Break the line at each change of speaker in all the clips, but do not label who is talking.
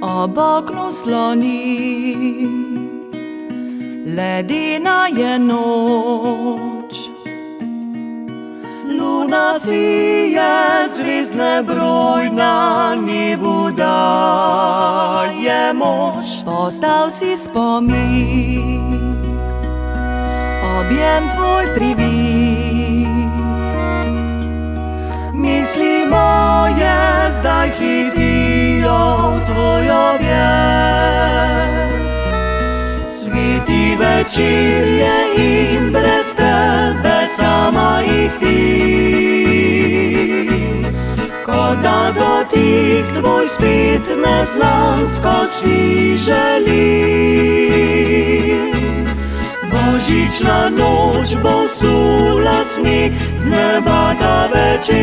Obok sloni, ledena je noč. Luna sije, zvezdne broj na nebu daje moč. Postal si spomin, objem tvoj privit. Misli moje zdaj hitijo v tvoj objem. Sveti večer je in brez tebe sama jih ti. Kot da dotik tvoj spet neznansko si želim. Božična noč bo sula sneg z neba ta večer.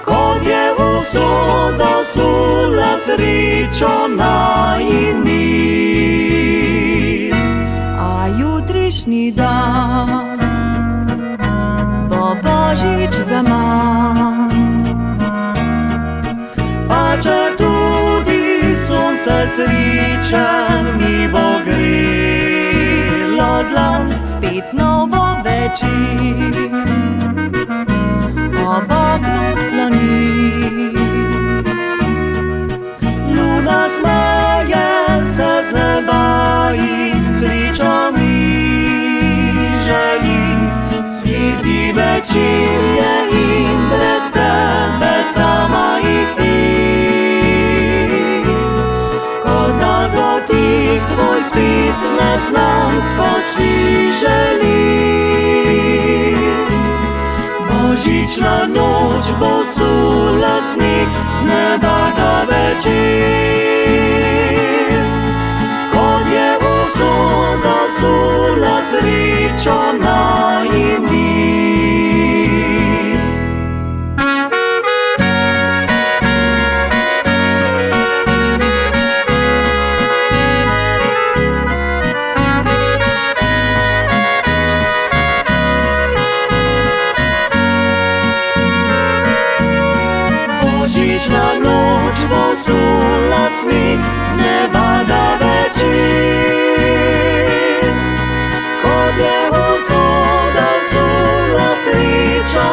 Kot je usoda sula srečo najin mir. A jutrišnji dan bo božič zaman. Pa če tudi sonce srečen mi bo grelo dlan, spet nov bo večer, ob oknu sloni. Luna smeje se z neba in srečo mi želi. Sveti večer je in brez tebe sama jih ti. Kot da dotik tvoj spet neznansko si želi. Božična noč bo sula sneg z neba ta večer. Kot je usoda sula srečo najin mir. Božična noč bo sula sneg z neba ta večer. Kot je usoda sula srečo